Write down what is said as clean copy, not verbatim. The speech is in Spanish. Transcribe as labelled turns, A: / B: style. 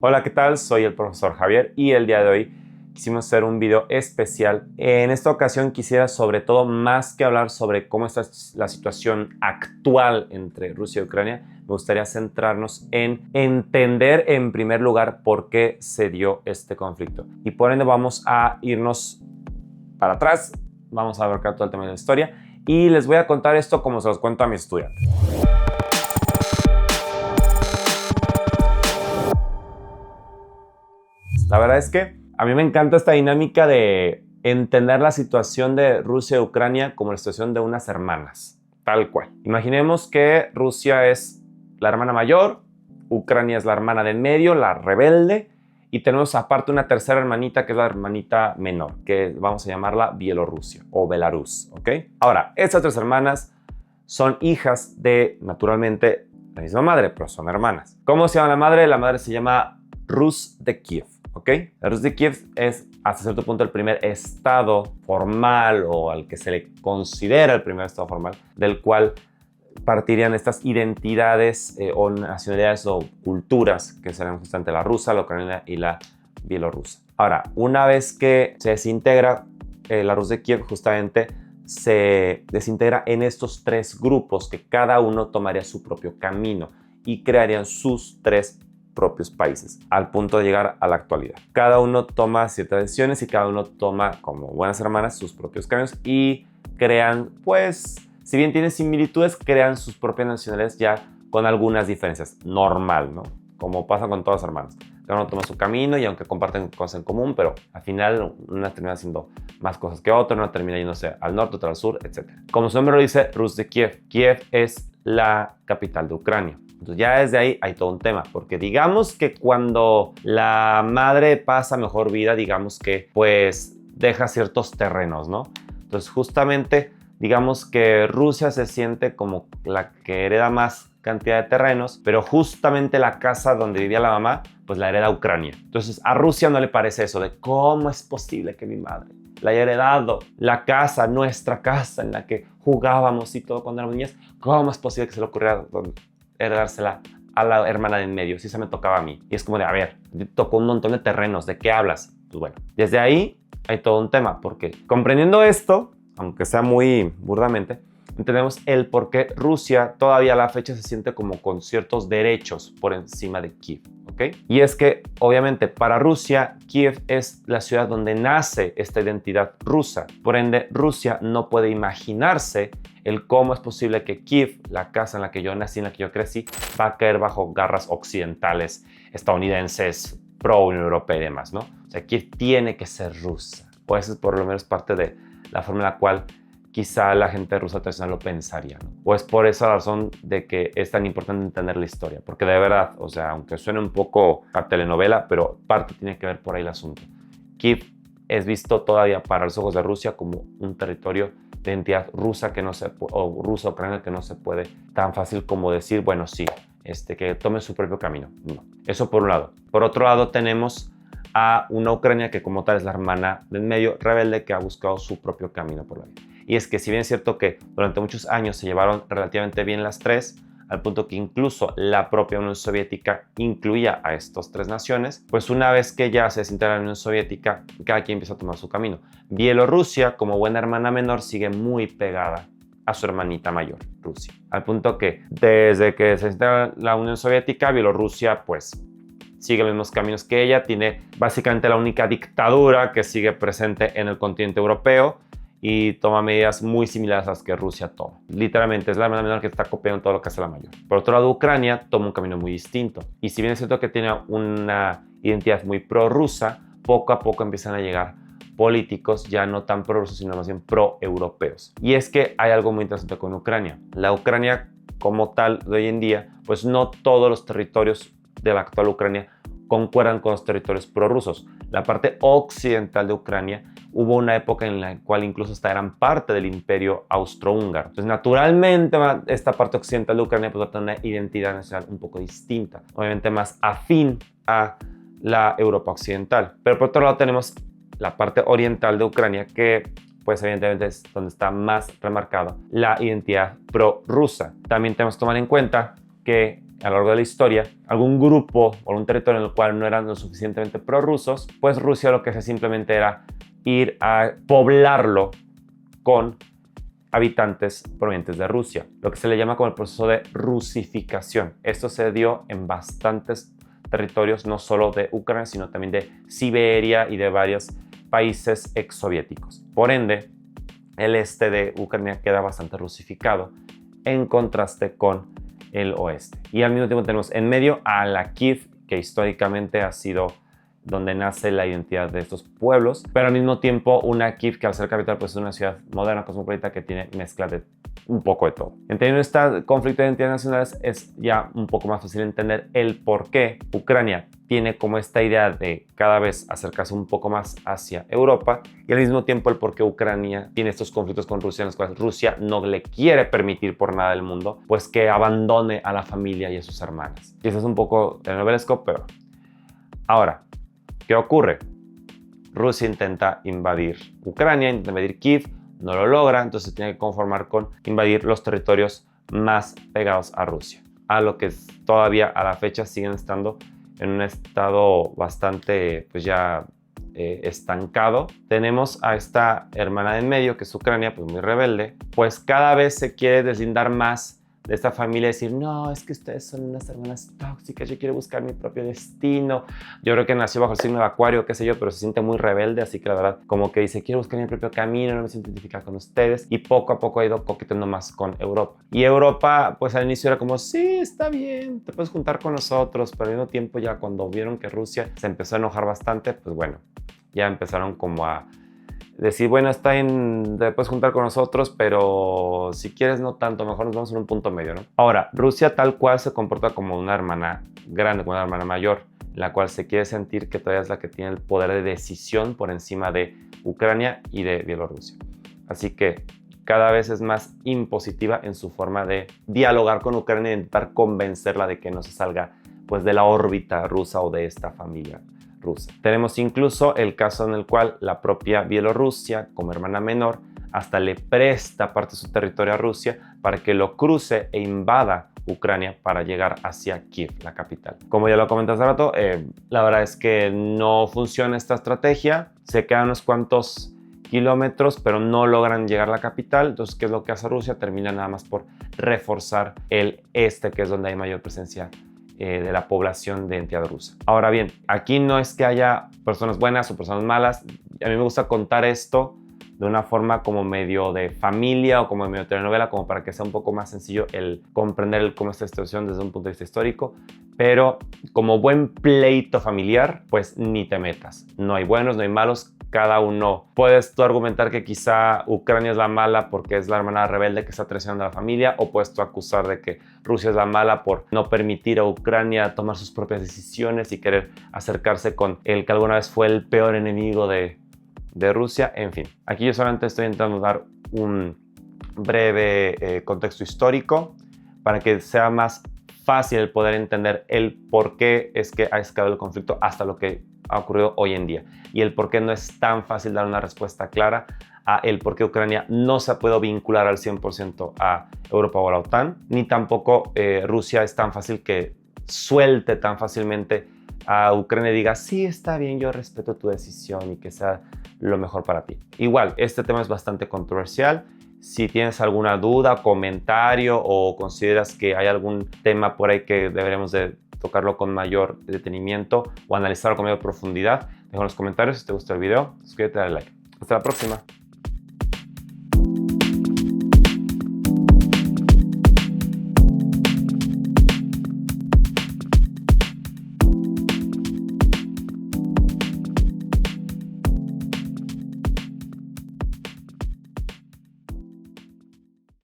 A: Hola, ¿qué tal? Soy el profesor Javier y el día de hoy quisimos hacer un video especial. En esta ocasión quisiera sobre todo, más que hablar sobre cómo está la situación actual entre Rusia y Ucrania, me gustaría centrarnos en entender en primer lugar por qué se dio este conflicto. Y por ende vamos a irnos para atrás, vamos a abarcar todo el tema de la historia y les voy a contar esto como se los cuento a mis estudiantes. La verdad es que a mí me encanta esta dinámica de entender la situación de Rusia y Ucrania como la situación de unas hermanas, tal cual. Imaginemos que Rusia es la hermana mayor, Ucrania es la hermana del medio, la rebelde, y tenemos aparte una tercera hermanita que es la hermanita menor, que vamos a llamarla Bielorrusia o Belarus, ¿ok? Ahora, estas tres hermanas son hijas de, naturalmente, la misma madre, pero son hermanas. ¿Cómo se llama la madre? La madre se llama Rus de Kiev. ¿Ok? La Rus de Kiev es hasta cierto punto el primer estado formal o al que se le considera el primer estado formal del cual partirían estas identidades o nacionalidades o culturas que serán justamente la rusa, la ucraniana y la bielorrusa. Ahora, una vez que se desintegra la Rus de Kiev, justamente se desintegra en estos tres grupos que cada uno tomaría su propio camino y crearían sus tres propios países, al punto de llegar a la actualidad. Cada uno toma ciertas decisiones y cada uno toma, como buenas hermanas, sus propios caminos y crean, pues, si bien tienen similitudes, crean sus propias nacionalidades ya con algunas diferencias. Normal, ¿no? Como pasa con todos los hermanos. Cada uno toma su camino y aunque comparten cosas en común, pero al final una termina haciendo más cosas que otra, una termina yéndose al norte, otra al sur, etc. Como su nombre lo dice, Rus de Kiev. Kiev es la capital de Ucrania. Entonces ya desde ahí hay todo un tema, porque digamos que cuando la madre pasa mejor vida, digamos que pues deja ciertos terrenos, ¿no? Entonces justamente digamos que Rusia se siente como la que hereda más cantidad de terrenos, pero justamente la casa donde vivía la mamá, pues la hereda Ucrania. Entonces a Rusia no le parece eso de cómo es posible que mi madre la haya heredado, la casa, nuestra casa en la que jugábamos y todo cuando éramos niñas, ¿cómo es posible que se le ocurriera heredársela a la hermana de en medio? Si esa me tocaba a mí. Y es como de, a ver, tocó un montón de terrenos, ¿de qué hablas? Pues bueno, desde ahí hay todo un tema, porque comprendiendo esto, aunque sea muy burdamente, entendemos el por qué Rusia todavía a la fecha se siente como con ciertos derechos por encima de Kiev, ¿ok? Y es que, obviamente, para Rusia, Kiev es la ciudad donde nace esta identidad rusa. Por ende, Rusia no puede imaginarse el cómo es posible que Kiev, la casa en la que yo nací, en la que yo crecí, va a caer bajo garras occidentales, estadounidenses, pro Unión Europea y demás, ¿no? O sea, Kiev tiene que ser rusa. O eso es por lo menos parte de la forma en la cual quizá la gente rusa tradicional lo pensaría, ¿no? O es por esa razón de que es tan importante entender la historia, porque de verdad, o sea, aunque suene un poco a telenovela, pero parte tiene que ver por ahí el asunto. Kiev es visto todavía para los ojos de Rusia como un territorio de identidad rusa que no se o ruso-ucraniana que no se puede tan fácil como decir, bueno, sí, que tome su propio camino. No. Eso por un lado. Por otro lado tenemos a una Ucrania que como tal es la hermana del medio rebelde que ha buscado su propio camino por la vida. Y es que si bien es cierto que durante muchos años se llevaron relativamente bien las tres, al punto que incluso la propia Unión Soviética incluía a estas tres naciones, pues una vez que ya se desintegra la Unión Soviética, cada quien empieza a tomar su camino. Bielorrusia, como buena hermana menor, sigue muy pegada a su hermanita mayor, Rusia. Al punto que desde que se desintegra la Unión Soviética, Bielorrusia pues sigue los mismos caminos que ella, tiene básicamente la única dictadura que sigue presente en el continente europeo y toma medidas muy similares a las que Rusia toma. Literalmente es la hermana menor que está copiando todo lo que hace la mayor. Por otro lado, Ucrania toma un camino muy distinto. Y si bien es cierto que tiene una identidad muy prorrusa, poco a poco empiezan a llegar políticos ya no tan prorrusos, sino más bien pro-europeos. Y es que hay algo muy interesante con Ucrania. La Ucrania como tal de hoy en día, pues no todos los territorios de la actual Ucrania concuerdan con los territorios prorrusos. La parte occidental de Ucrania hubo una época en la cual incluso hasta eran parte del imperio austrohúngaro. Entonces, naturalmente, esta parte occidental de Ucrania pues, va a tener una identidad nacional un poco distinta, obviamente más afín a la Europa occidental. Pero por otro lado tenemos la parte oriental de Ucrania que pues evidentemente es donde está más remarcada la identidad prorrusa. También tenemos que tomar en cuenta que a lo largo de la historia, algún grupo o un territorio en el cual no eran lo suficientemente prorrusos, pues Rusia lo que hacía simplemente era ir a poblarlo con habitantes provenientes de Rusia, lo que se le llama como el proceso de rusificación. Esto se dio en bastantes territorios, no solo de Ucrania, sino también de Siberia y de varios países exsoviéticos. Por ende, el este de Ucrania queda bastante rusificado en contraste con el oeste. Y al mismo tiempo tenemos en medio a la Kiev, que históricamente ha sido donde nace la identidad de estos pueblos, pero al mismo tiempo una Kiev que al ser capital pues es una ciudad moderna, cosmopolita, que tiene mezcla de un poco de todo. Entendiendo este conflicto de identidades nacionales es ya un poco más fácil entender el por qué Ucrania tiene como esta idea de cada vez acercarse un poco más hacia Europa y al mismo tiempo el por qué Ucrania tiene estos conflictos con Rusia en los cuales Rusia no le quiere permitir por nada del mundo pues que abandone a la familia y a sus hermanas. Y eso es un poco telenovelesco, pero ahora, ¿qué ocurre? Rusia intenta invadir Ucrania, intenta invadir Kiev, no lo logra, entonces tiene que conformar con invadir los territorios más pegados a Rusia, a lo que todavía a la fecha siguen estando en un estado bastante pues ya estancado. Tenemos a esta hermana de en medio, que es Ucrania, pues muy rebelde, pues cada vez se quiere deslindar más de esta familia, decir, no, es que ustedes son unas hermanas tóxicas, yo quiero buscar mi propio destino. Yo creo que nació bajo el signo de Acuario, qué sé yo, pero se siente muy rebelde, así que la verdad, como que dice, quiero buscar mi propio camino, no me siento identificada con ustedes, y poco a poco ha ido coqueteando más con Europa. Y Europa, pues al inicio era como, sí, está bien, te puedes juntar con nosotros, pero al mismo tiempo ya cuando vieron que Rusia se empezó a enojar bastante, pues bueno, ya empezaron como a decir, bueno, está bien, te puedes juntar con nosotros, pero si quieres no tanto, mejor nos vamos en un punto medio, ¿no? Ahora, Rusia tal cual se comporta como una hermana grande, como una hermana mayor, la cual se quiere sentir que todavía es la que tiene el poder de decisión por encima de Ucrania y de Bielorrusia. Así que cada vez es más impositiva en su forma de dialogar con Ucrania e intentar convencerla de que no se salga pues, de la órbita rusa o de esta familia rusa. Tenemos incluso el caso en el cual la propia Bielorrusia, como hermana menor, hasta le presta parte de su territorio a Rusia para que lo cruce e invada Ucrania para llegar hacia Kiev, la capital. Como ya lo comenté hace rato, la verdad es que no funciona esta estrategia, se quedan unos cuantos kilómetros, pero no logran llegar a la capital. Entonces, ¿qué es lo que hace Rusia? Termina nada más por reforzar el este, que es donde hay mayor presencia de la población de identidad rusa. Ahora bien, aquí no es que haya personas buenas o personas malas. A mí me gusta contar esto de una forma como medio de familia o como medio de telenovela, como para que sea un poco más sencillo el comprender cómo está esta situación desde un punto de vista histórico. Pero como buen pleito familiar, pues ni te metas. No hay buenos, no hay malos. Cada uno. Puedes tú argumentar que quizá Ucrania es la mala porque es la hermana rebelde que está traicionando a la familia, o puedes tú acusar de que Rusia es la mala por no permitir a Ucrania tomar sus propias decisiones y querer acercarse con el que alguna vez fue el peor enemigo de Rusia. En fin, aquí yo solamente estoy intentando dar un breve contexto histórico para que sea más fácil el poder entender el por qué es que ha escalado el conflicto hasta lo que ha ocurrido hoy en día, y el por qué no es tan fácil dar una respuesta clara a el por qué Ucrania no se ha podido vincular al 100% a Europa o a la OTAN, ni tampoco Rusia es tan fácil que suelte tan fácilmente a Ucrania y diga, sí, está bien, yo respeto tu decisión y que sea lo mejor para ti. Igual, este tema es bastante controversial. Si tienes alguna duda, comentario o consideras que hay algún tema por ahí que deberíamos de tocarlo con mayor detenimiento o analizarlo con mayor profundidad, déjalo en los comentarios. Si te gustó el video, suscríbete y dale like. Hasta la próxima.